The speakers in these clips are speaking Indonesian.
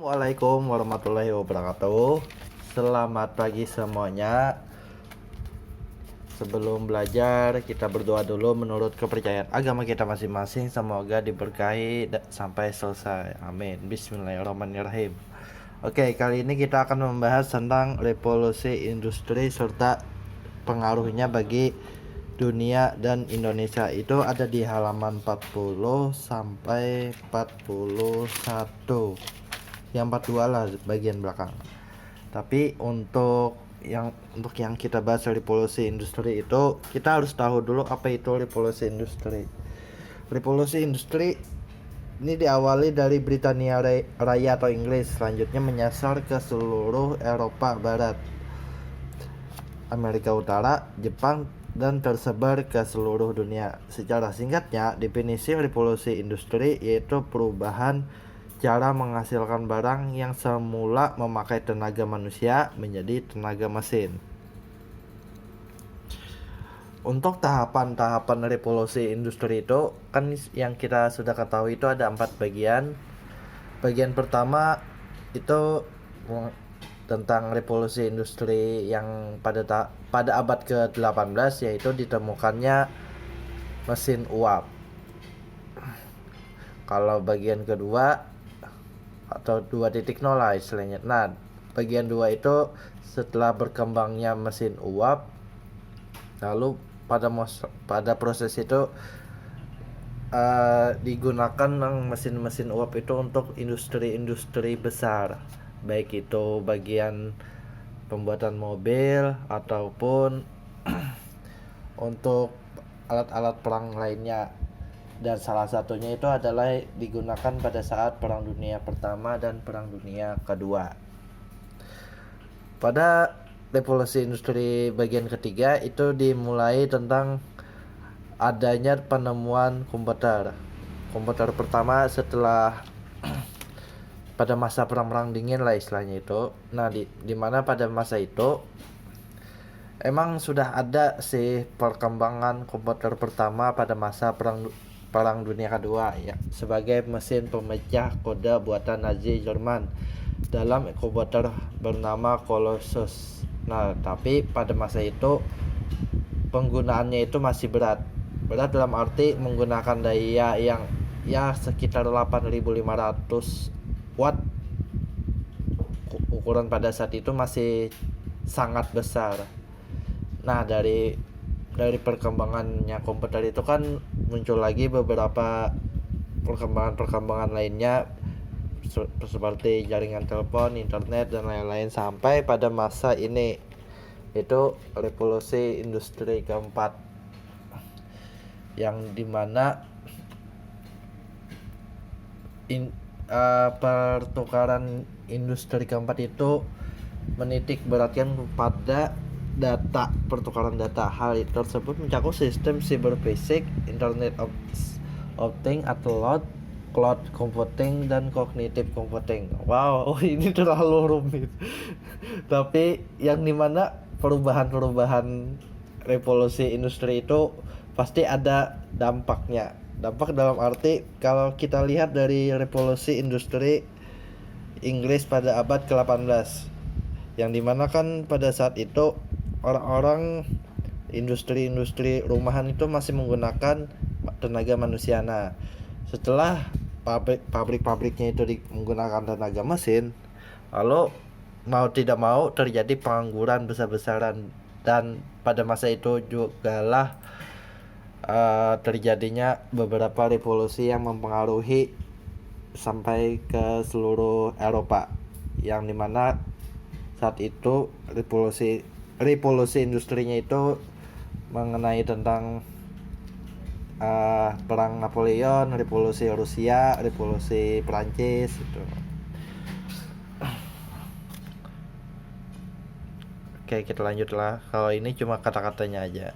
Assalamualaikum warahmatullahi wabarakatuh. Selamat pagi semuanya. Sebelum belajar, kita berdoa dulu menurut kepercayaan agama kita masing-masing. Semoga diberkahi sampai selesai. Amin. Bismillahirrahmanirrahim. Oke, kali ini kita akan membahas tentang revolusi industri serta pengaruhnya bagi dunia dan Indonesia. Itu ada di halaman 40 sampai 41. Yang 42 lah bagian belakang. Tapi untuk yang kita bahas revolusi industri itu, kita harus tahu dulu apa itu revolusi industri. Revolusi industri ini diawali dari Britania Raya atau Inggris, selanjutnya menyasar ke seluruh Eropa Barat, Amerika Utara, Jepang, dan tersebar ke seluruh dunia. Secara singkatnya, definisi revolusi industri yaitu perubahan cara menghasilkan barang yang semula memakai tenaga manusia menjadi tenaga mesin. Untuk tahapan-tahapan revolusi industri itu kan yang kita sudah ketahui itu ada 4 bagian. Bagian pertama itu tentang revolusi industri yang pada abad ke-18, yaitu ditemukannya mesin uap. Kalau bagian kedua atau 2.0 lah istilahnya. Nah, bagian 2 itu setelah berkembangnya mesin uap, lalu pada proses itu digunakan mesin-mesin uap itu untuk industri-industri besar, baik itu bagian pembuatan mobil ataupun untuk alat-alat perang lainnya. Dan salah satunya itu adalah digunakan pada saat Perang Dunia Pertama dan Perang Dunia Kedua. Pada revolusi industri bagian ketiga itu dimulai tentang adanya penemuan komputer. Komputer pertama setelah pada masa perang dingin lah istilahnya itu. Nah, di mana pada masa itu emang sudah ada sih perkembangan komputer pertama pada masa Perang Dunia Kedua ya, sebagai mesin pemecah kode buatan Nazi Jerman dalam komputer bernama Colossus. Nah, tapi pada masa itu penggunaannya itu masih berat dalam arti menggunakan daya yang ya sekitar 8.500 watt. Ukuran pada saat itu masih sangat besar. Nah, dari perkembangannya komputer itu kan muncul lagi beberapa perkembangan lainnya seperti jaringan telepon, internet, dan lain-lain sampai pada masa ini itu revolusi industri keempat, yang dimana pertukaran industri keempat itu menitik beratkan pada pertukaran data. Hal tersebut mencakup sistem cyber fisik, Internet of Things atau cloud computing, dan cognitive computing. Wow, ini terlalu rumit. Tapi yang dimana perubahan revolusi industri itu pasti ada dampaknya. Dampak dalam arti kalau kita lihat dari revolusi industri Inggris pada abad ke-18, yang dimana kan pada saat itu orang-orang industri rumahan itu masih menggunakan tenaga manusia. Nah, setelah pabrik-pabriknya itu menggunakan tenaga mesin, lalu mau tidak mau terjadi pengangguran besar-besaran, dan pada masa itu juga lah terjadinya beberapa revolusi yang mempengaruhi sampai ke seluruh Eropa, yang dimana saat itu revolusi industrinya itu mengenai tentang perang Napoleon, revolusi Rusia, revolusi Prancis itu. Oke, kita lanjutlah. Kalau ini cuma kata-katanya aja.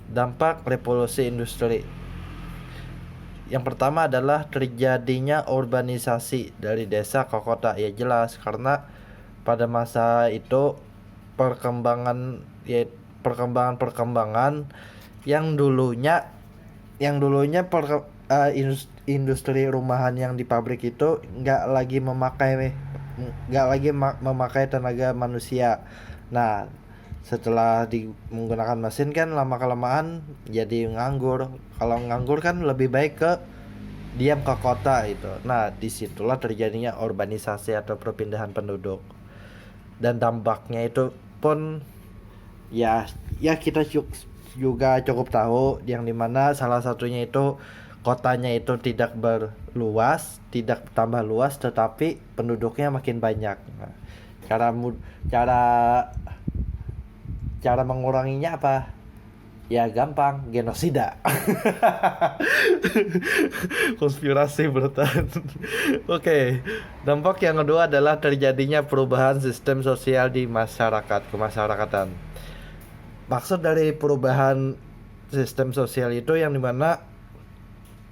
Dampak revolusi industri. Yang pertama adalah terjadinya urbanisasi dari desa ke kota. Ya jelas, karena pada masa itu perkembangan yang dulunya industri rumahan yang di pabrik itu nggak lagi memakai tenaga manusia. Nah, setelah menggunakan mesin kan lama kelamaan jadi nganggur. Kalau nganggur kan lebih baik ke diam ke kota itu. Nah, disitulah terjadinya urbanisasi atau perpindahan penduduk. Dan dampaknya itu pun ya kita juga cukup tahu, yang dimana salah satunya itu kotanya itu tidak tambah luas, tetapi penduduknya makin banyak. Nah, cara cara cara menguranginya apa? Ya gampang, genosida. Konspirasi bertahan. Oke, dampak yang kedua adalah terjadinya perubahan sistem sosial di kemasyarakatan. Maksud dari perubahan sistem sosial itu yang dimana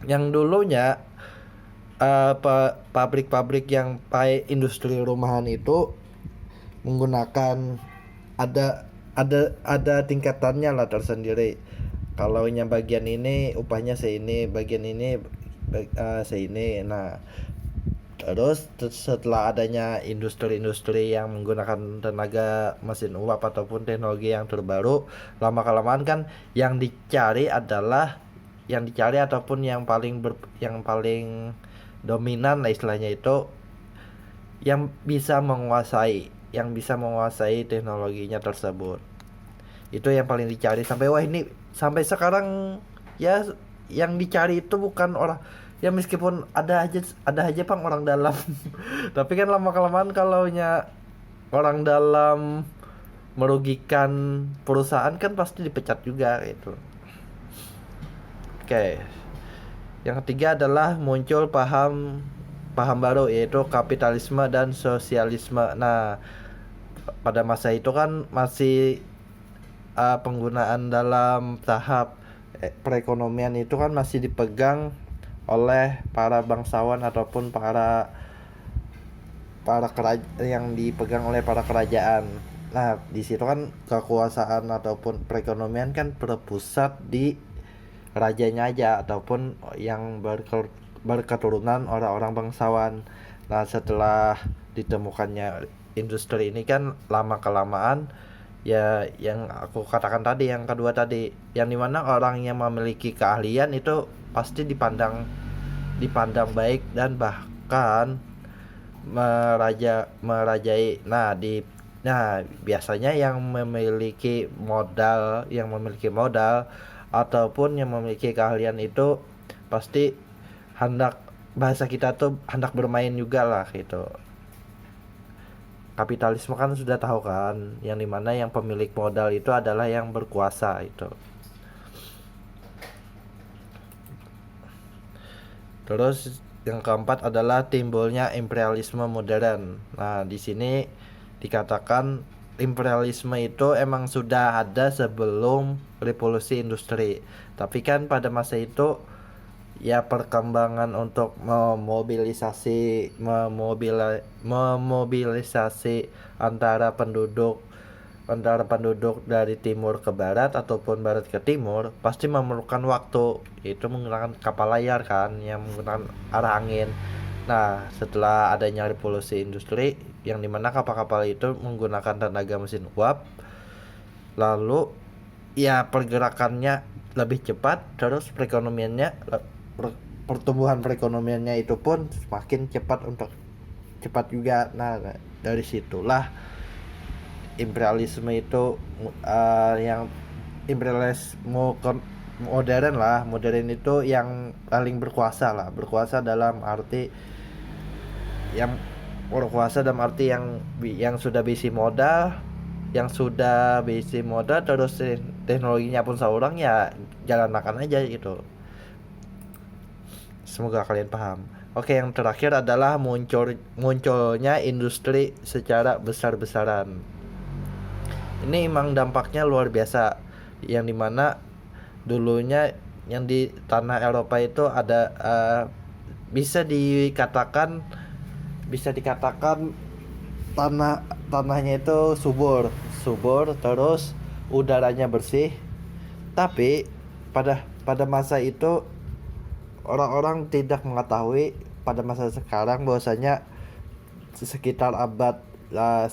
yang dulunya pabrik-pabrik yang industri rumahan itu menggunakan ada tingkatannya lah tersendiri. Kalau yang bagian ini upahnya seini, bagian ini seini. Nah, terus setelah adanya industri-industri yang menggunakan tenaga mesin uap ataupun teknologi yang terbaru, lama kelamaan kan yang dicari ataupun yang paling dominan lah istilahnya itu yang bisa menguasai teknologinya tersebut. Itu yang paling dicari sampai sekarang ya. Yang dicari itu bukan orang ya, meskipun ada aja pang orang dalam. Tapi kan lama kelamaan kalau orang dalam merugikan perusahaan kan pasti dipecat juga gitu. Oke. Yang ketiga adalah muncul paham baru, yaitu kapitalisme dan sosialisme. Nah, pada masa itu kan masih penggunaan dalam tahap perekonomian itu kan masih dipegang oleh para bangsawan ataupun yang dipegang oleh para kerajaan. Nah, di situ kan kekuasaan ataupun perekonomian kan berpusat di rajanya aja ataupun yang berketurunan orang-orang bangsawan. Nah, setelah ditemukannya industri ini kan lama kelamaan ya, yang aku katakan tadi, yang kedua tadi, yang dimana orang yang memiliki keahlian itu pasti dipandang baik dan bahkan merajai. Nah, biasanya yang memiliki modal ataupun yang memiliki keahlian itu pasti bahasa kita tuh hendak bermain juga lah gitu. Kapitalisme kan sudah tahu kan, yang dimana yang pemilik modal itu adalah yang berkuasa itu. Terus yang keempat adalah timbulnya imperialisme modern. Nah, di sini dikatakan imperialisme itu emang sudah ada sebelum revolusi industri. Tapi kan pada masa itu ya perkembangan untuk memobilisasi antara penduduk dari timur ke barat ataupun barat ke timur pasti memerlukan waktu, yaitu menggunakan kapal layar kan yang menggunakan arah angin. Nah, setelah adanya revolusi industri yang dimana kapal-kapal itu menggunakan tenaga mesin uap, lalu ya pergerakannya lebih cepat, terus pertumbuhan perekonomiannya itu pun semakin cepat juga. Nah, dari situlah imperialisme itu yang imperialisme modern itu yang paling berkuasa dalam arti yang sudah bisi modal terus teknologinya pun seorang ya jalan makan aja gitu. Semoga kalian paham. Oke, yang terakhir adalah munculnya industri secara besar-besaran. Ini emang dampaknya luar biasa, yang dimana dulunya yang di tanah Eropa itu ada bisa dikatakan tanahnya itu subur, terus udaranya bersih, tapi pada masa itu orang-orang tidak mengetahui pada masa sekarang bahwasanya sekitar abad 9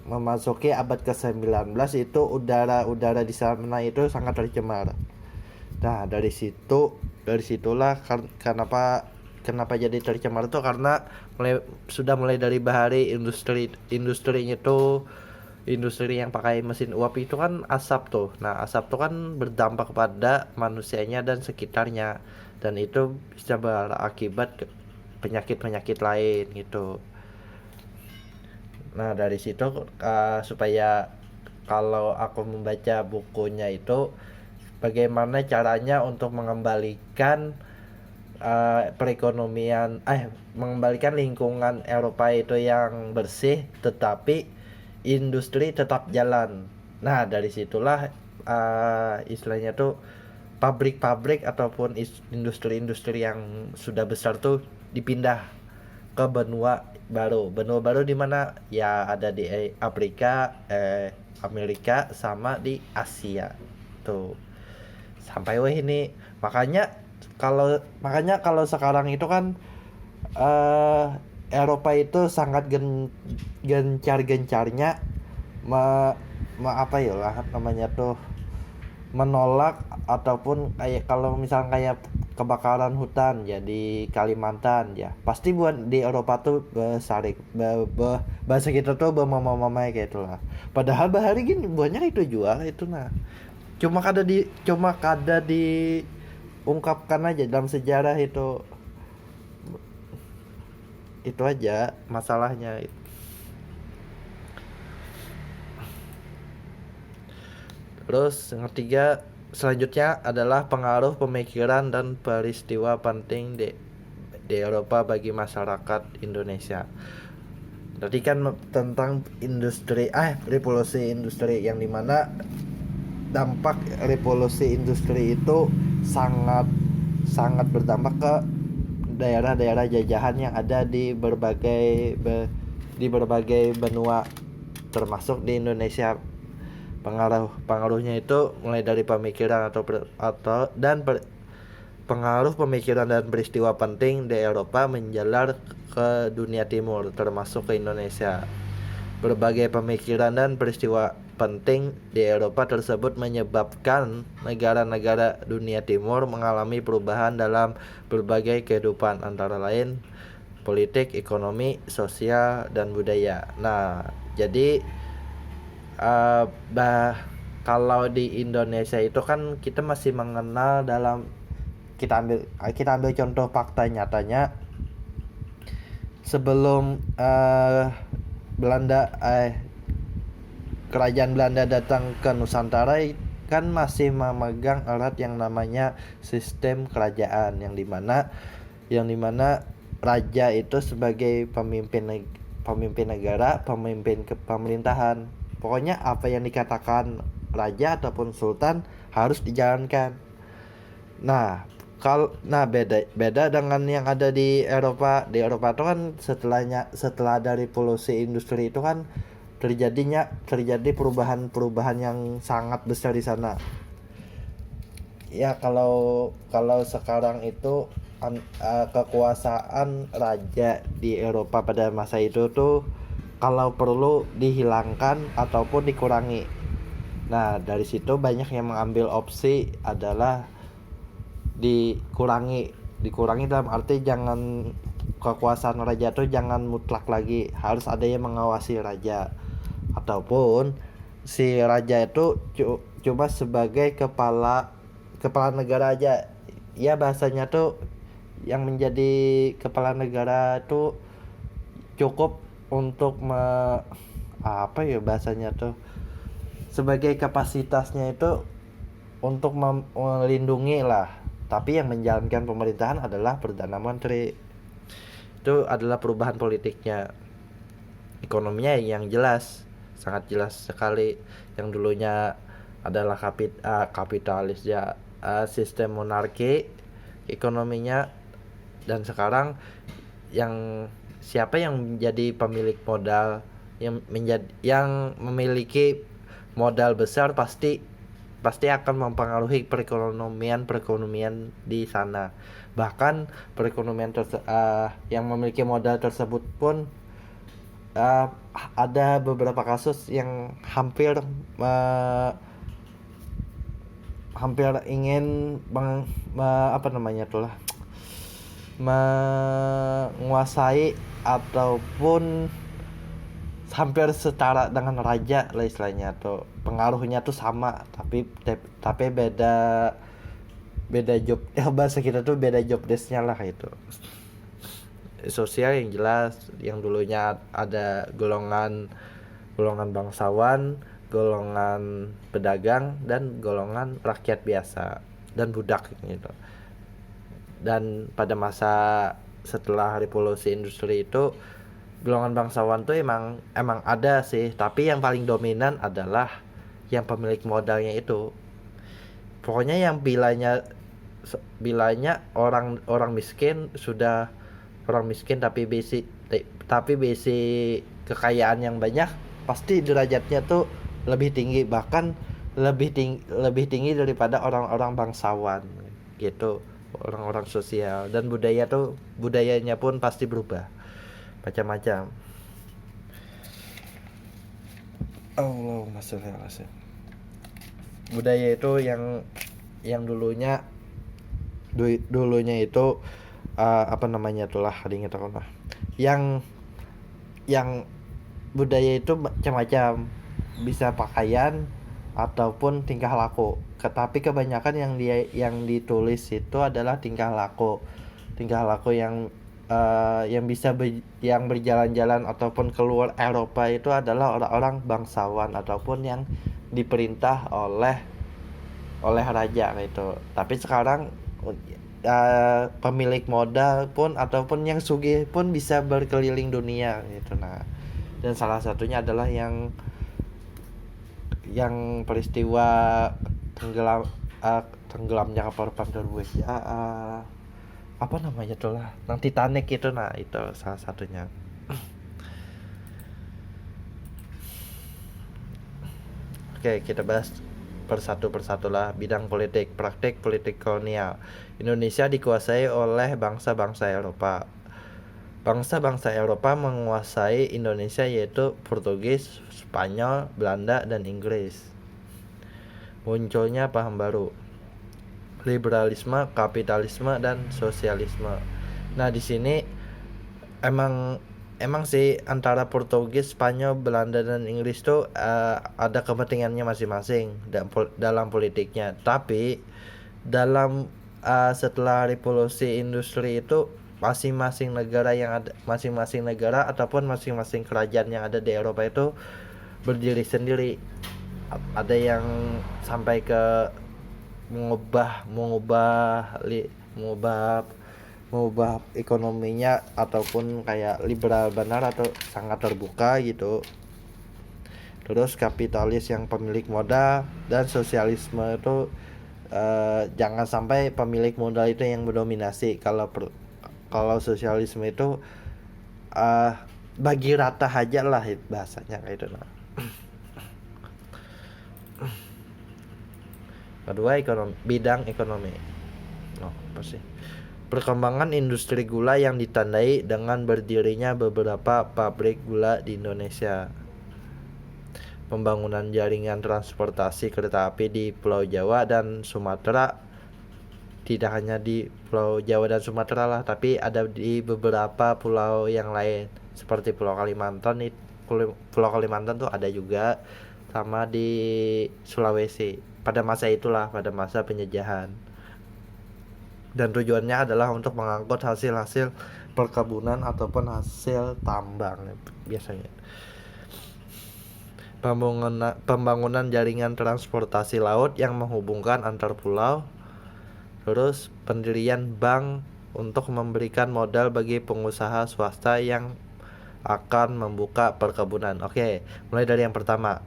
memasuki abad ke-19 itu udara di sana itu sangat tercemar. Nah, dari situlah kenapa jadi tercemar itu karena mulai dari bahari industrinya itu industri yang pakai mesin uap itu kan asap tuh. Nah, asap tuh kan berdampak kepada manusianya dan sekitarnya, dan itu bisa berakibat ke penyakit-penyakit lain gitu. Nah, dari situ supaya kalau aku membaca bukunya itu bagaimana caranya untuk mengembalikan lingkungan Eropa itu yang bersih tetapi industri tetap jalan. Nah, dari situlah istilahnya tuh pabrik-pabrik ataupun industri-industri yang sudah besar tuh dipindah ke benua baru di mana ya ada di Afrika, Amerika sama di Asia tuh sampai ini. Makanya kalau sekarang itu kan eh Eropa itu sangat gencar-gencarnya apa ya lah namanya tuh menolak, ataupun kayak kalau misalnya kayak kebakaran hutan ya di Kalimantan ya pasti buat di Eropa tuh besarik bahasa kita tuh mama kayak itulah, padahal bahari gini banyak itu jual itu. Nah, cuma kada diungkapkan aja dalam sejarah itu aja masalahnya. Terus yang ketiga selanjutnya adalah pengaruh pemikiran dan peristiwa penting di Eropa bagi masyarakat Indonesia. Tadi kan tentang revolusi industri, yang dimana dampak revolusi industri itu sangat sangat berdampak ke daerah-daerah jajahan yang ada di berbagai benua termasuk di Indonesia. Pengaruhnya itu mulai dari pemikiran pengaruh pemikiran dan peristiwa penting di Eropa menjalar ke dunia timur termasuk ke Indonesia. Berbagai pemikiran dan peristiwa penting di Eropa tersebut menyebabkan negara-negara dunia timur mengalami perubahan dalam berbagai kehidupan, antara lain politik, ekonomi, sosial, dan budaya. Nah, jadi kalau di Indonesia itu kan kita masih mengenal dalam kita ambil contoh fakta nyatanya sebelum kerajaan Belanda datang ke Nusantara kan masih memegang erat yang namanya sistem kerajaan, yang dimana raja itu sebagai pemimpin negara, pemimpin pemerintahan. Pokoknya apa yang dikatakan raja ataupun sultan harus dijalankan. Nah, beda dengan yang ada di Eropa. Di Eropa itu kan setelah dari revolusi industri itu kan terjadi perubahan-perubahan yang sangat besar di sana. Ya, kalau sekarang itu kekuasaan raja di Eropa pada masa itu tuh kalau perlu dihilangkan ataupun dikurangi. Nah, dari situ banyak yang mengambil opsi adalah dikurangi dalam arti jangan kekuasaan raja itu jangan mutlak lagi, harus ada yang mengawasi raja, ataupun si raja itu cuma sebagai kepala negara aja. Ya, bahasanya tuh yang menjadi kepala negara itu cukup untuk bahasanya tuh sebagai kapasitasnya itu untuk melindungi lah, tapi yang menjalankan pemerintahan adalah Perdana Menteri. Itu adalah perubahan politiknya. Ekonominya yang sangat jelas sekali. Yang dulunya adalah kapitalis ya, sistem monarki ekonominya, dan sekarang siapa yang menjadi pemilik modal yang memiliki modal besar pasti pasti akan mempengaruhi perekonomian di sana. Bahkan yang memiliki modal tersebut pun uh, ada beberapa kasus yang hampir ingin apa namanya tuh lah, menguasai ataupun hampir setara dengan raja lah istilahnya, tuh pengaruhnya tuh sama tapi beda job bahasa kita tuh beda job desknya lah itu. Sosial yang jelas, yang dulunya ada golongan bangsawan, golongan pedagang, dan golongan rakyat biasa dan budak gitu. Dan pada masa setelah revolusi industri itu golongan bangsawan tuh emang ada sih, tapi yang paling dominan adalah yang pemilik modalnya itu. Pokoknya yang bilanya orang miskin tapi basic kekayaan yang banyak, pasti derajatnya tuh lebih tinggi, bahkan lebih tinggi daripada orang-orang bangsawan gitu, orang-orang sosial. Dan budayanya pun pasti berubah macam-macam. Allahumma sholli ala sayyidina. Budaya itu yang dulunya itu apa namanya tuh lah, ingat aku lah, yang budaya itu macam-macam, bisa pakaian ataupun tingkah laku. Tetapi kebanyakan yang ditulis itu adalah tingkah laku yang bisa yang berjalan-jalan ataupun keluar Eropa itu adalah orang-orang bangsawan ataupun yang diperintah oleh raja gitu. Tapi sekarang pemilik modal pun ataupun yang sugih pun bisa berkeliling dunia gitu. Nah, dan salah satunya adalah yang peristiwa tenggelamnya kapal perang Norwegia, apa namanya tuh lah, yang Titanic itu. Nah, itu salah satunya. Oke, kita bahas persatu lah. Bidang politik, praktik politik kolonial. Indonesia dikuasai oleh bangsa-bangsa Eropa. Bangsa-bangsa Eropa menguasai Indonesia yaitu Portugis, Spanyol, Belanda, dan Inggris. Munculnya paham baru, liberalisme, kapitalisme, dan sosialisme. Nah, di sini emang sih antara Portugis, Spanyol, Belanda, dan Inggris tuh ada kepentingannya masing-masing dalam politiknya. Tapi dalam setelah revolusi industri itu masing-masing negara ataupun masing-masing kerajaan yang ada di Eropa itu berdiri sendiri. Ada yang sampai ke mengubah ekonominya ataupun kayak liberal benar atau sangat terbuka gitu. Terus kapitalis yang pemilik modal, dan sosialisme itu jangan sampai pemilik modal itu yang mendominasi. Kalau sosialisme itu bagi rata aja lah bahasanya kayak itu. Kedua, bidang ekonomi. Apa sih? Perkembangan industri gula yang ditandai dengan berdirinya beberapa pabrik gula di Indonesia. Pembangunan jaringan transportasi kereta api di Pulau Jawa dan Sumatera. Tidak hanya di Pulau Jawa dan Sumatera lah, tapi ada di beberapa pulau yang lain. Seperti Pulau Kalimantan tuh ada juga, sama di Sulawesi. Pada masa penjajahan. Dan tujuannya adalah untuk mengangkut hasil perkebunan ataupun hasil tambang biasanya. Pembangunan jaringan transportasi laut yang menghubungkan antar pulau. Terus pendirian bank untuk memberikan modal bagi pengusaha swasta yang akan membuka perkebunan. Oke, mulai dari yang pertama.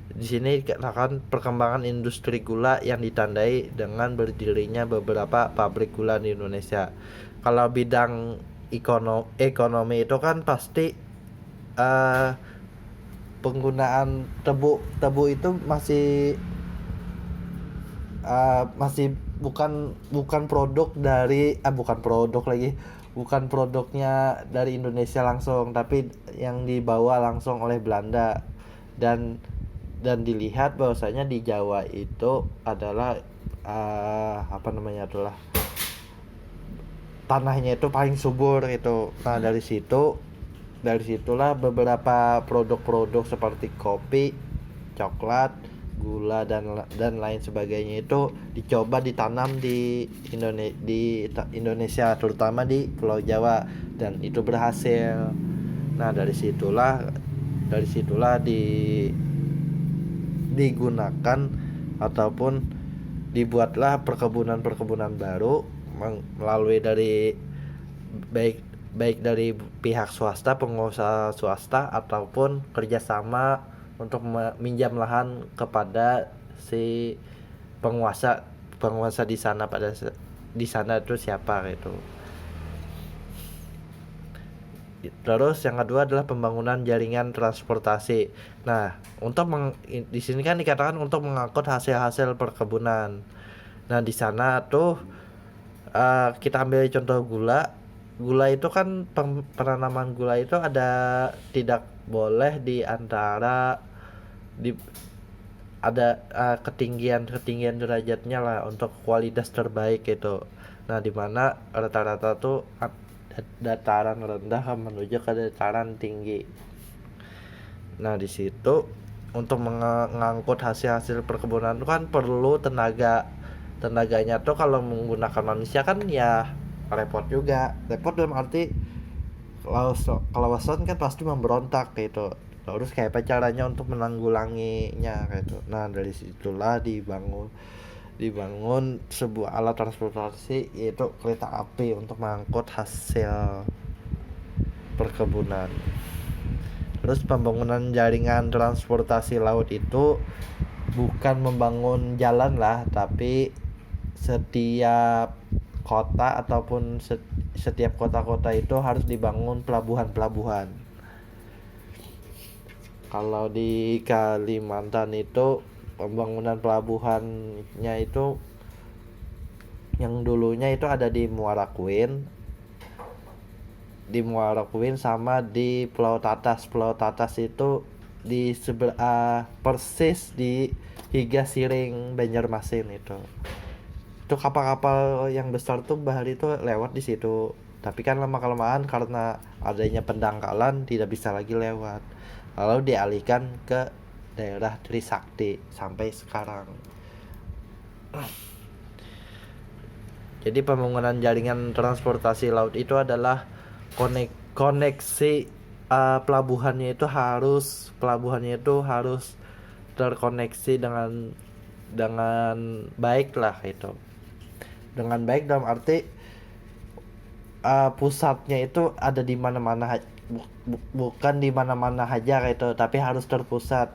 Di sini akan perkembangan industri gula yang ditandai dengan berdirinya beberapa pabrik gula di Indonesia. Kalau bidang ekonomi itu kan pasti penggunaan tebu itu masih masih bukan produk dari bukan produk lagi, bukan produknya dari Indonesia langsung, tapi yang dibawa langsung oleh Belanda. Dan dilihat bahwasanya di Jawa itu adalah apa namanya itulah tanahnya itu paling subur itu. Nah, dari situlah beberapa produk-produk seperti kopi, coklat, gula dan lain sebagainya itu dicoba ditanam di Indonesia, terutama di Pulau Jawa, dan itu berhasil. Nah, dari situlah digunakan ataupun dibuatlah perkebunan-perkebunan baru melalui dari baik baik dari pihak swasta, pengusaha swasta, ataupun kerjasama untuk meminjam lahan kepada si penguasa di sana. Di sana itu siapa gitu. Terus yang kedua adalah pembangunan jaringan transportasi. Nah, di sini kan dikatakan untuk mengangkut hasil-hasil perkebunan. Nah, di sana tuh kita ambil contoh gula. Gula itu kan penanaman gula itu tidak boleh di antara ada ketinggian derajatnya lah untuk kualitas terbaik gitu. Nah, di mana rata-rata tuh dataran rendah menuju ke dataran tinggi. Nah, di situ untuk mengangkut hasil perkebunan itu kan perlu tenaganya tuh kalau menggunakan manusia kan ya repot dalam arti kalau wason kan pasti memberontak gitu. Terus kayak apa caranya untuk menanggulanginya gitu. Nah, dari situlah dibangun sebuah alat transportasi, yaitu kereta api untuk mengangkut hasil perkebunan. Terus pembangunan jaringan transportasi laut itu bukan membangun jalan lah, tapi setiap kota ataupun setiap kota-kota itu harus dibangun pelabuhan. Kalau di Kalimantan itu pembangunan pelabuhannya itu yang dulunya itu ada di Muara Kuin sama di Pulau Tatas. Pulau Tatas itu di sebelah persis di Higa Siring, Banjarmasin itu kapal-kapal yang besar tuh bahari itu lewat di situ. Tapi kan lama-kelamaan karena adanya pendangkalan tidak bisa lagi lewat, lalu dialihkan ke daerah Trisakti sampai sekarang. Jadi pembangunan jaringan transportasi laut itu adalah koneksi pelabuhannya itu harus terkoneksi dengan baik lah itu. Dengan baik dalam arti pusatnya itu ada di mana-mana, bukan di mana-mana aja gitu, tapi harus terpusat.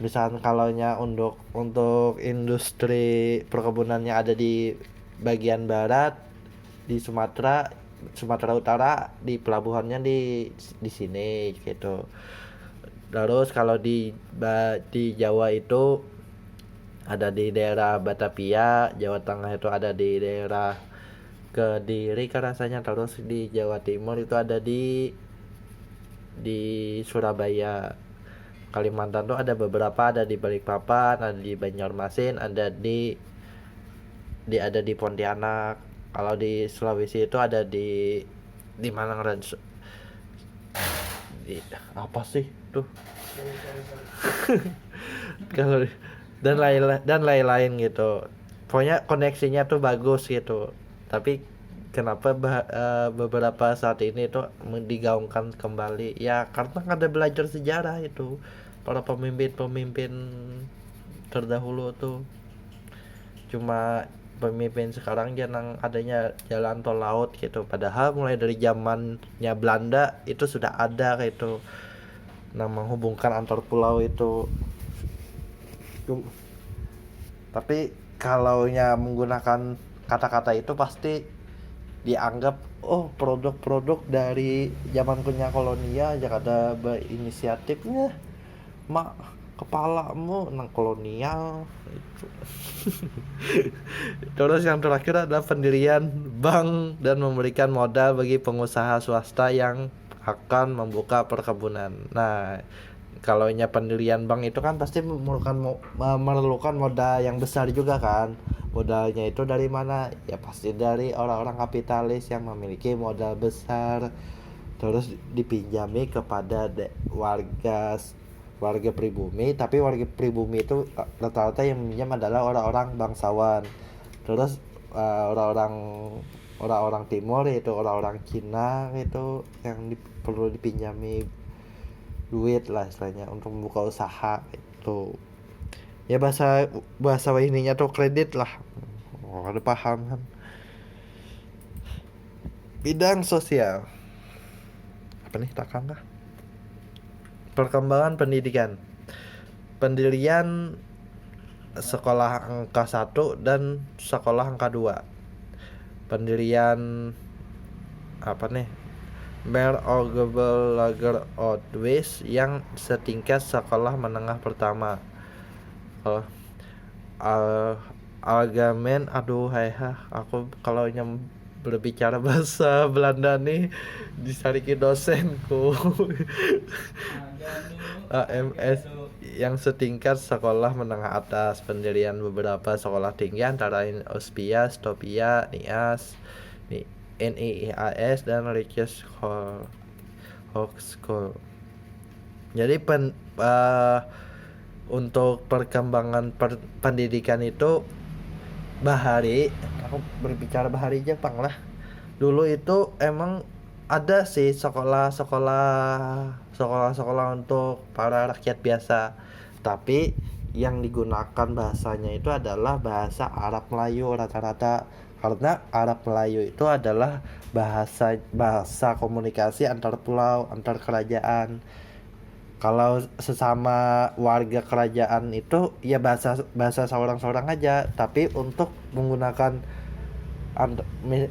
Misalnya kalaunya untuk industri perkebunannya ada di bagian barat, di Sumatera Utara, di pelabuhannya di sini gitu. Terus kalau di Jawa itu ada di daerah Batavia, Jawa Tengah itu ada di daerah Kediri kan rasanya. Terus di Jawa Timur itu ada di Surabaya. Kalimantan tuh ada beberapa, ada di Balikpapan, ada di Banjarmasin, ada di Pontianak. Kalau di Sulawesi itu ada di mana di apa sih tuh kalau dan lain-lain gitu. Pokoknya koneksinya tuh bagus gitu. Tapi kenapa beberapa saat ini tuh digaungkan kembali? Ya karena ada belajar sejarah itu. Para pemimpin terdahulu tuh. Cuma pemimpin sekarang jangan adanya jalan tol laut gitu. Padahal mulai dari zamannya Belanda itu sudah ada gitu. Nah, menghubungkan antar pulau itu. Tapi kalaunya menggunakan kata-kata itu pasti dianggap produk-produk dari zaman punya kolonial, jangan ada berinisiatifnya. kepalamu nang kolonial itu. Terus yang terakhir adalah pendirian bank dan memberikan modal bagi pengusaha swasta yang akan membuka perkebunan. Nah, kalau pendirian bank itu kan pasti memerlukan modal yang besar juga kan. Modalnya itu dari mana? Ya pasti dari orang-orang kapitalis yang memiliki modal besar. Terus dipinjami kepada warga pribumi, tapi warga pribumi itu rata-rata yang meminjam adalah orang-orang bangsawan. Terus orang-orang orang-orang timur, yaitu orang-orang Cina itu yang perlu dipinjami duit lah istilahnya untuk membuka usaha itu. Ya bahasa bahasa ininya tuh kredit lah. Oh, ada paham kan? Bidang sosial. Apa nih takang kah? Perkembangan pendidikan. Pendirian sekolah angka 1 dan sekolah angka 2. Pendirian apa nih? Mer Orgable Lager Outways yang setingkat sekolah menengah pertama. Algamen, aduh aku kalau berbicara bahasa Belanda nih disariki dosenku. AMS yang setingkat sekolah menengah atas. Pendirian beberapa sekolah tinggi antara Ospia, Stopia, NIAS, NIIAS dan Riches Hochschule. Jadi untuk perkembangan pendidikan itu bahari, aku berbicara bahari Jepang lah. Dulu itu emang ada sih sekolah untuk para rakyat biasa, tapi yang digunakan bahasanya itu adalah bahasa Arab Melayu rata-rata, karena Arab Melayu itu adalah bahasa komunikasi antar pulau, antar kerajaan. Kalau sesama warga kerajaan itu ya bahasa seorang-seorang aja, tapi untuk menggunakan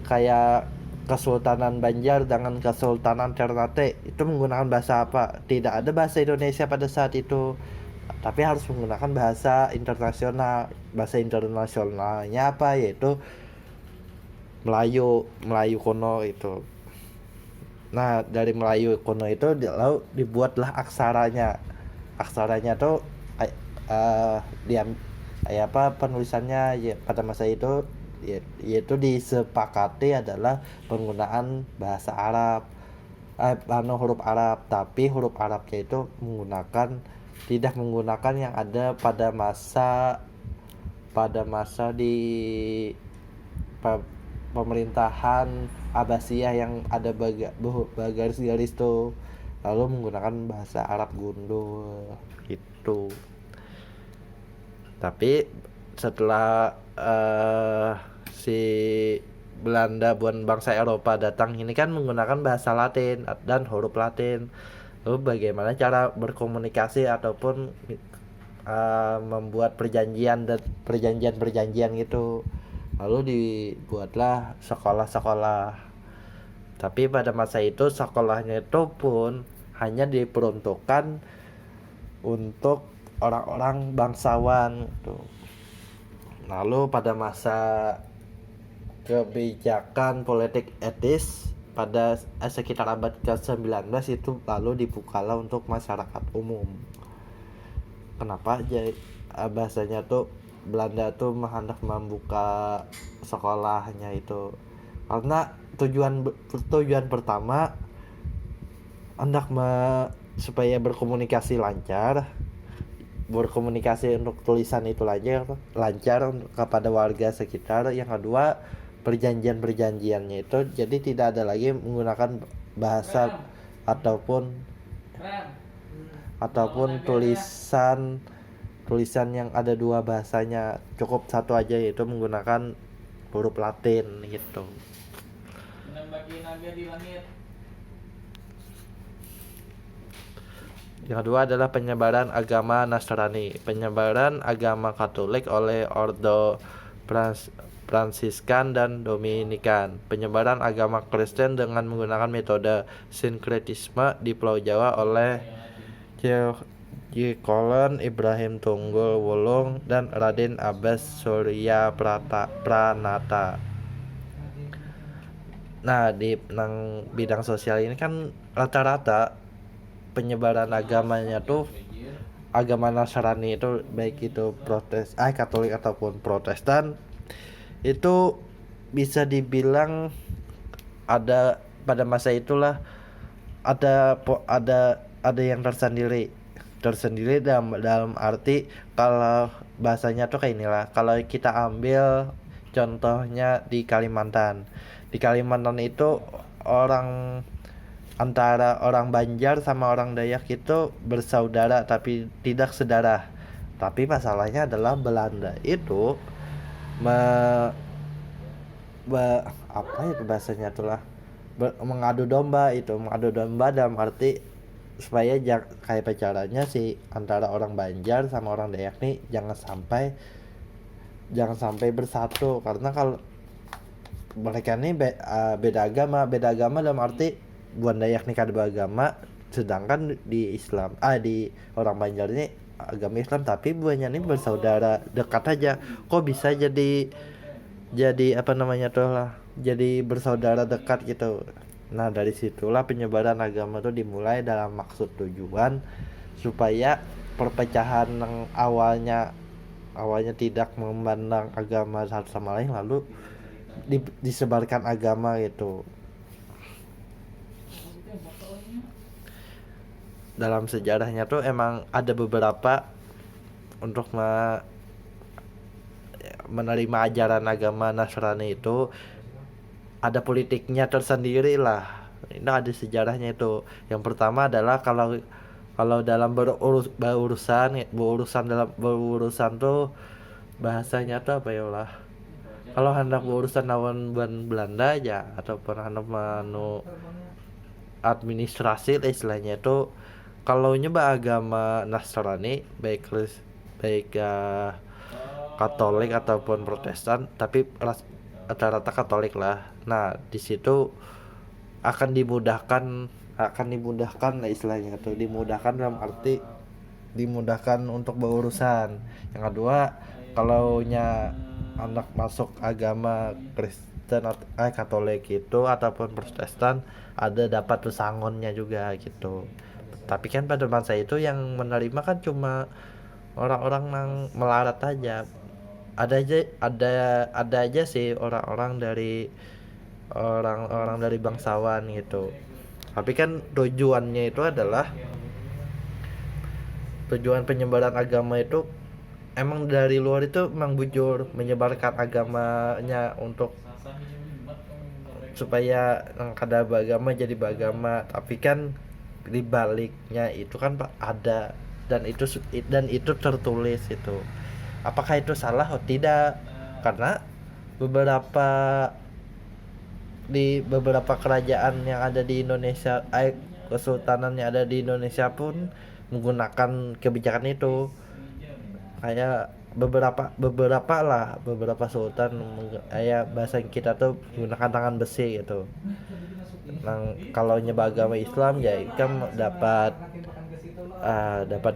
kayak Kesultanan Banjar dengan Kesultanan Ternate itu menggunakan bahasa apa? Tidak ada bahasa Indonesia pada saat itu, tapi harus menggunakan bahasa internasional. Bahasa internasionalnya apa? Yaitu Melayu kuno itu. Nah, dari Melayu kuno itu lalu dibuatlah aksaranya. Aksaranya tuh penulisannya ya, pada masa itu yaitu disepakati adalah penggunaan bahasa Arab, huruf Arab, tapi huruf Arabnya itu tidak menggunakan yang ada pada masa di pemerintahan Abbasiyah yang ada garis-garis tuh, lalu menggunakan bahasa Arab gundul gitu. Tapi setelah si Belanda bangsa Eropa datang, ini kan menggunakan bahasa Latin dan huruf Latin. Lalu bagaimana cara berkomunikasi ataupun membuat perjanjian gitu. Lalu dibuatlah sekolah-sekolah. Tapi pada masa itu sekolahnya itu pun hanya diperuntukkan untuk orang-orang bangsawan gitu. Lalu pada masa kebijakan politik etis pada sekitar abad ke-19 itu lalu dibukalah untuk masyarakat umum. Kenapa bahasanya tuh Belanda tuh hendak membuka sekolahnya itu karena tujuan pertama hendak supaya berkomunikasi lancar untuk tulisan itu lancar kepada warga sekitar. Yang kedua, perjanjiannya itu jadi tidak ada lagi menggunakan bahasa ataupun tulisan yang ada dua bahasanya, cukup satu aja, yaitu menggunakan huruf Latin gitu. Yang kedua adalah penyebaran agama Nasrani. Penyebaran agama Katolik oleh Ordo Fransiskan dan Dominikan. Penyebaran agama Kristen dengan menggunakan metode sinkretisme di Pulau Jawa oleh J. Ibrahim Tunggul Wulung dan Raden Abbas Surya Pranata. Nah, di bidang sosial ini kan rata-rata penyebaran agamanya tuh agama Nasrani itu, baik itu Katolik ataupun Protestan, itu bisa dibilang pada masa itulah ada yang tersendiri dalam arti, kalau bahasanya tuh kayak inilah. Kalau kita ambil contohnya di Kalimantan itu antara orang Banjar sama orang Dayak itu bersaudara tapi tidak sedarah. Tapi masalahnya adalah Belanda itu apa itu bahasanya tuh lah, mengadu domba dalam arti supaya kayak caranya si antara orang Banjar sama orang Dayak nih jangan sampai bersatu, karena kalau mereka nih beda agama dalam arti bukan Dayak nih kada beragama, sedangkan di Islam di orang Banjar ini agama Islam, tapi buahnya nih bersaudara dekat aja. Kok bisa jadi apa namanya tuh lah, jadi bersaudara dekat gitu. Nah, dari situlah penyebaran agama tuh dimulai dalam maksud tujuan supaya perpecahan yang awalnya tidak memandang agama satu sama lain, lalu disebarkan agama gitu. Dalam sejarahnya tuh emang ada beberapa untuk menerima ajaran agama Nasrani itu ada politiknya tersendiri lah. Ini ada sejarahnya itu. Yang pertama adalah kalau dalam berurusan tuh bahasanya tuh apa ya lah. Kalau hendak berurusan lawan Belanda aja ataupun hendak administrasi lah istilahnya itu, kalau nyoba agama Nasrani baik Katolik ataupun Protestan, tapi rata-rata Katolik lah. Nah, di situ akan dimudahkan lah istilahnya tuh, dimudahkan dalam arti dimudahkan untuk berurusan. Yang kedua, kalau anak masuk agama Kristen Katolik itu ataupun Protestan, ada dapat pesangonnya juga gitu. Tapi kan pada masa itu yang menerima kan cuma orang-orang yang melarat aja. Ada aja sih orang-orang dari bangsawan gitu. Tapi kan tujuan penyebaran agama itu emang dari luar itu emang bujur menyebarkan agamanya untuk supaya yang kada beragama jadi beragama. Tapi kan di baliknya itu kan ada, dan itu tertulis itu. Apakah itu salah? Oh tidak, karena beberapa kerajaan yang ada di Indonesia, kesultanan yang ada di Indonesia pun menggunakan kebijakan itu. Kayak beberapa sultan, kayak bahasa kita tuh menggunakan tangan besi gitu. Kalau nyebar agama Islam ya kan dapat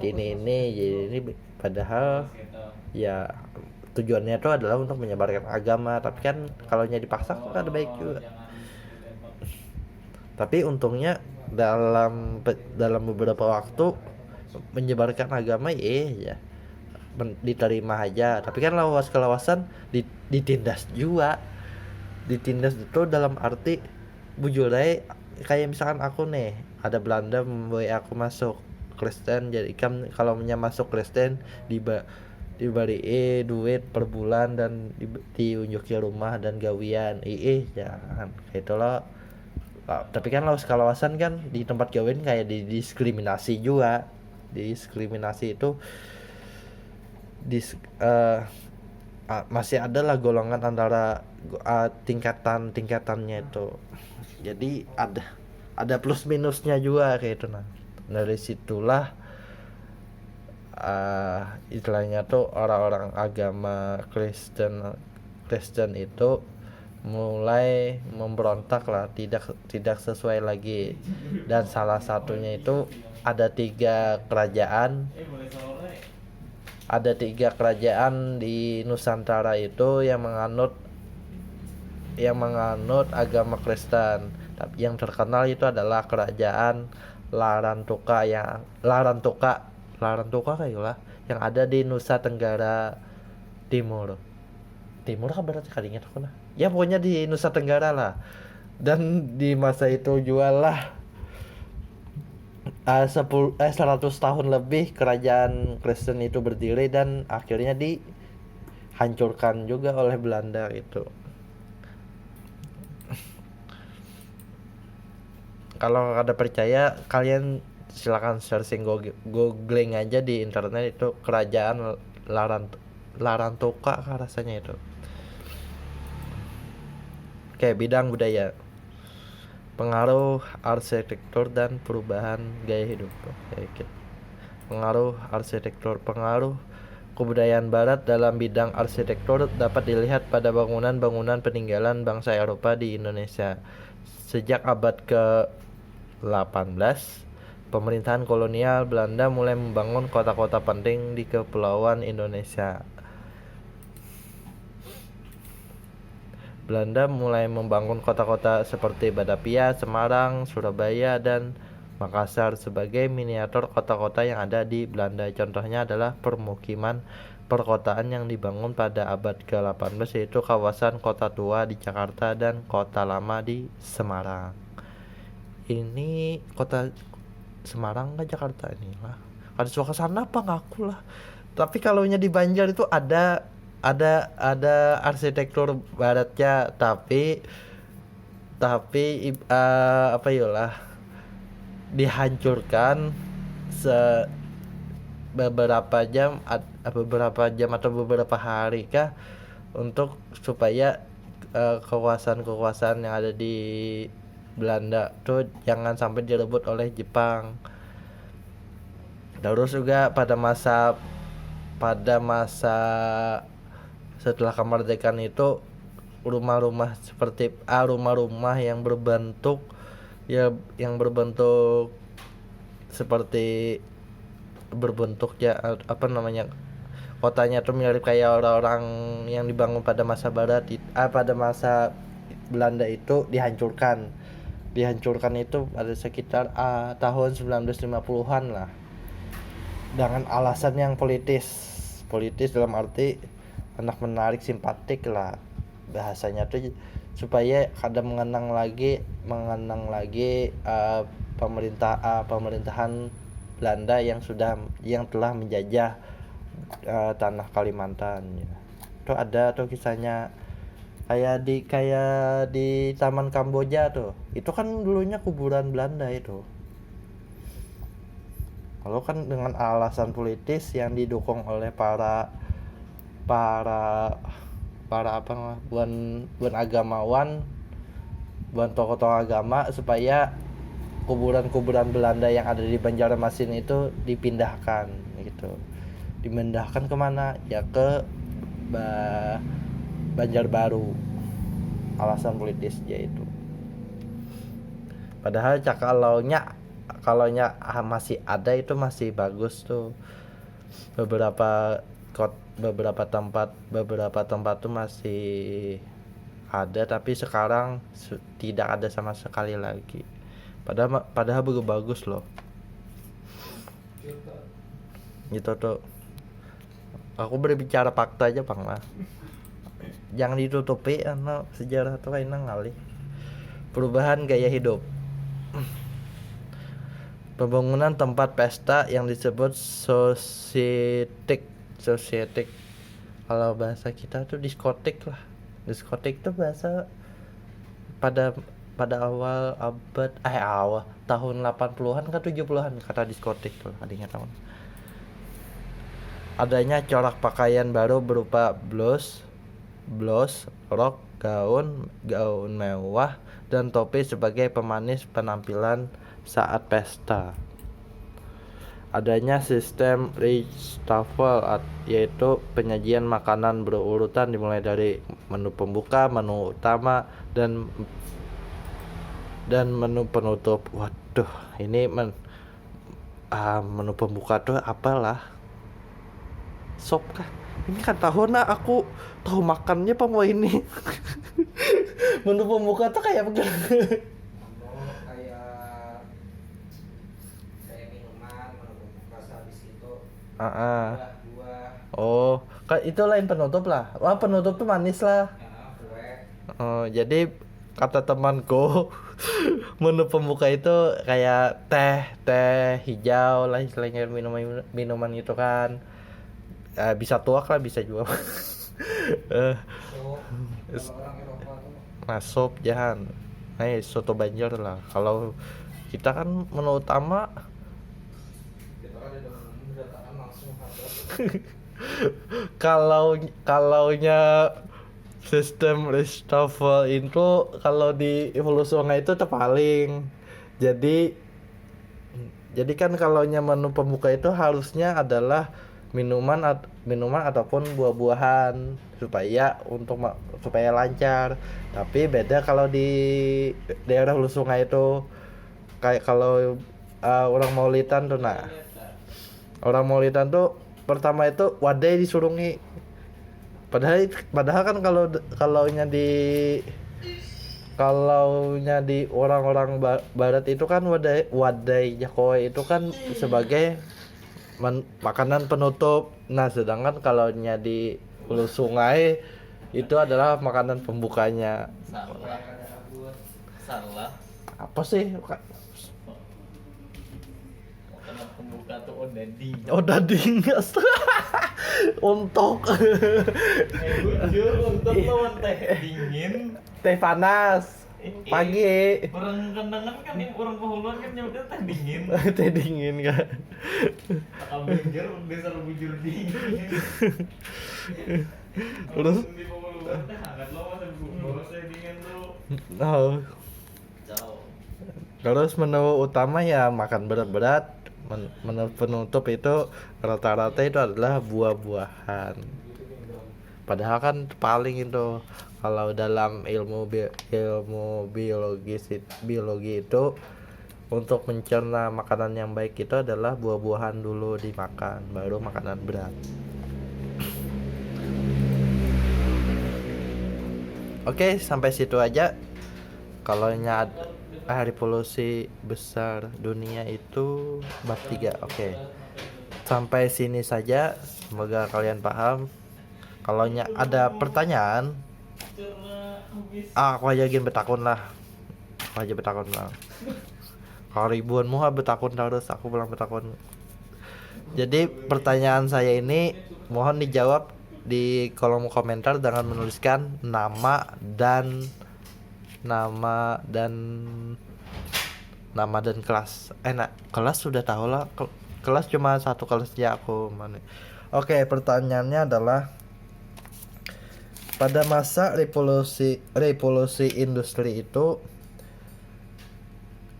ini jadi ini, padahal ya tujuannya itu adalah untuk menyebarkan agama. Tapi kan kalau dipaksa kan ada baik juga. Tapi untungnya dalam beberapa waktu menyebarkan agama ya diterima aja. Tapi kan lawasan ditindas itu dalam arti bujulai, kayak misalkan aku nih ada Belanda membawa aku masuk Kristen, jadi kan kalau masuk Kristen diberi duit per bulan dan diunjuki rumah dan gawian jangan kayak itu loh. Tapi kan kawasan kan di tempat gawian kayak didiskriminasi juga. Diskriminasi itu masih ada lah golongan antara tingkatannya itu. Jadi ada plus minusnya juga kayak itu. Nah, dari situlah istilahnya tuh orang-orang agama Kristen itu mulai memberontak lah, tidak sesuai lagi. Dan salah satunya itu ada tiga kerajaan di Nusantara itu yang menganut agama Kristen. Tapi yang terkenal itu adalah kerajaan Larantuka kayaklah yang ada di Nusa Tenggara Timur. Timur kan berarti kalinya aku nah. Ya pokoknya di Nusa Tenggara lah. Dan di masa itu jualah 100 tahun lebih kerajaan Kristen itu berdiri dan akhirnya dihancurkan juga oleh Belanda itu. Kalau ada percaya kalian silakan searching googling aja di internet itu kerajaan Larantuka rasanya itu. Oke, bidang budaya. Pengaruh arsitektur dan perubahan gaya hidup. Pengaruh kebudayaan barat dalam bidang arsitektur dapat dilihat pada bangunan-bangunan peninggalan bangsa Eropa di Indonesia. Sejak abad ke-18, pemerintahan kolonial Belanda mulai membangun kota-kota penting di kepulauan Indonesia. Belanda mulai membangun kota-kota seperti Batavia, Semarang, Surabaya, dan Makassar sebagai miniatur kota-kota yang ada di Belanda. Contohnya adalah permukiman perkotaan yang dibangun pada abad ke-18 yaitu kawasan Kota Tua di Jakarta dan Kota Lama di Semarang. Ini kota Semarang ke Jakarta ini lah. Ada suka sana apa ngaku lah. Tapi kalau di Banjar itu ada arsitektur baratnya tapi apa yolah dihancurkan beberapa jam atau beberapa hari kah untuk supaya kekuasaan yang ada di Belanda tuh jangan sampai direbut oleh Jepang. Terus juga pada masa setelah kemerdekaan itu rumah-rumah yang berbentuk kotanya tuh mirip kayak orang-orang yang dibangun pada masa Belanda itu dihancurkan itu pada sekitar tahun 1950-an lah dengan alasan yang politis dalam arti menarik simpatik lah bahasanya tuh supaya kada mengenang lagi pemerintahan Belanda yang telah menjajah tanah Kalimantan ya. Tuh ada tuh kisahnya kayak di Taman Kamboja tuh. Itu kan dulunya kuburan Belanda itu. Lalu kan dengan alasan politis yang didukung oleh para buan agamawan, buan tokoh-tokoh agama supaya kuburan Belanda yang ada di Banjarmasin itu dipindahkan kemana ya ke Banjarbaru, alasan politis yaitu. Padahal kalau masih ada itu masih bagus tuh beberapa tempat tuh masih ada tapi sekarang tidak ada sama sekali lagi. Padahal bagus loh. Gitu tuh. Aku berbicara fakta aja Bang lah. Jangan ditutupi karena sejarah tuh lain ngalih. Perubahan gaya hidup. Pembangunan tempat pesta yang disebut sosietik. Kalau bahasa kita tuh diskotik lah. Diskotik tuh bahasa pada awal tahun 80-an ke 70-an kata diskotik tuh adanya tahun. Adanya corak pakaian baru berupa blouse, rok, gaun mewah dan topi sebagai pemanis penampilan saat pesta. Adanya sistem Reichstafel yaitu penyajian makanan berurutan dimulai dari menu pembuka, menu utama dan menu penutup. Waduh, ini Menu pembuka tuh apalah, sop kah? Ini kan tahu nah, aku tahu makannya apa mau ini. Menu pembuka tuh kayak begini. Kayak minuman, menu pembuka habis itu Ah, buah, oh, kan itu lain penutup lah. Wah, penutup tuh manis lah. kue. Oh, jadi kata temanku menu pembuka itu kayak teh hijau lah istilahnya, minuman itu kan. Bisa tuak lah, bisa juga. Eh, So, kalau orang Eropa tuh Masuk jangan. Soto Banjar lah. Kalau kita kan menu utama kita kan ada mendatangkan langsung harga. kalaunya sistem reshuffle itu, kalau di Evolusi Sungai itu terpaling. Jadi kan kalaunya menu pembuka itu harusnya adalah minuman ataupun buah-buahan supaya lancar. Tapi beda kalau di daerah Hulu Sungai itu, kayak kalau orang Maulitan tuh. Nah, orang Maulitan tuh pertama itu wadai disurungi. Padahal kan kalaunya di orang-orang barat itu kan wadai jakoi itu kan sebagai makanan penutup. Nah, sedangkan kalaunya di Hulu Sungai itu adalah makanan pembukanya. Salah. Apa sih? Makanan pembuka tuh odading. Dading. Untuk Jujur untuk lawan teh dingin. teh panas pagi. Orang kandangan kan yang orang pahuluan kan nyebutnya teh dingin. Teh dingin kan. Kalau bujur bisa bujur dingin. Terus Di pahuluan teh hangat lo masa bawa teh dingin tuh. oh, Jauh. terus menu utama ya makan berat-berat. Menu penutup itu rata-rata itu adalah buah-buahan. Padahal kan paling itu kalau dalam ilmu biologi itu, untuk mencerna makanan yang baik itu adalah buah-buahan dulu dimakan, baru makanan berat. Oke, sampai situ aja. Kalau revolusi besar dunia itu bab 3. Oke. Sampai sini saja. Semoga kalian paham. Kalau ada pertanyaan, aku aja gini betakun lah. Kalau ribuan muha betakun terus, aku bilang betakun. Jadi pertanyaan saya ini mohon dijawab di kolom komentar dengan menuliskan nama dan kelas. Kelas sudah tahu lah. Kelas cuma satu kelasnya aku mana. Oke, pertanyaannya adalah, pada masa revolusi industri itu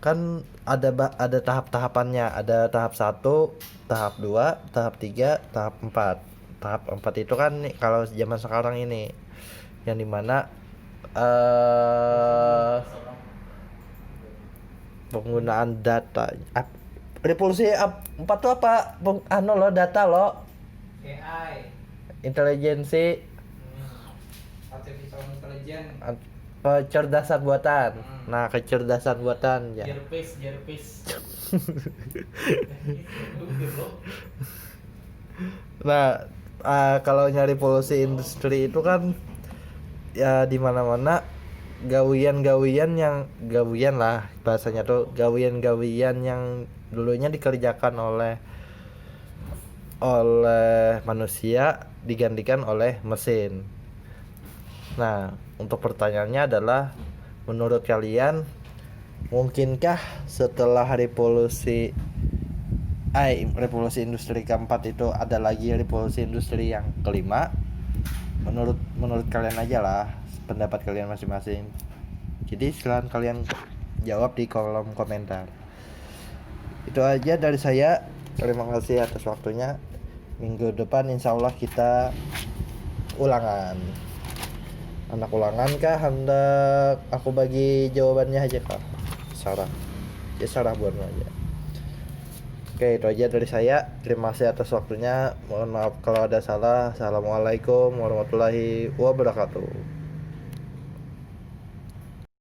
kan ada tahap-tahapannya. Ada tahap 1, tahap 2, tahap 3, tahap 4. Tahap 4 itu kan kalau zaman sekarang ini yang dimana penggunaan data. Revolusi 4 itu apa? Data lo. AI, Intelijensi, artificial intelligence. kecerdasan buatan. Nah, kecerdasan buatan ya. Jerpis. Nah, kalau nyari revolusi industri itu kan ya di mana-mana gawian lah bahasanya tuh, gawian yang dulunya dikerjakan oleh manusia digantikan oleh mesin. Nah, untuk pertanyaannya adalah, menurut kalian mungkinkah setelah revolusi industri keempat itu ada lagi revolusi industri yang kelima? Menurut kalian aja lah, pendapat kalian masing-masing. Jadi silahkan kalian jawab di kolom komentar. Itu aja dari saya. Terima kasih atas waktunya. Minggu depan insya Allah kita ulangan. Anak ulangan kah? Hendak aku bagi jawabannya aja kah? Sarah buatnya aja. Oke. Oke, itu aja dari saya. Terima kasih atas waktunya. Mohon maaf kalau ada salah. Assalamualaikum warahmatullahi wabarakatuh.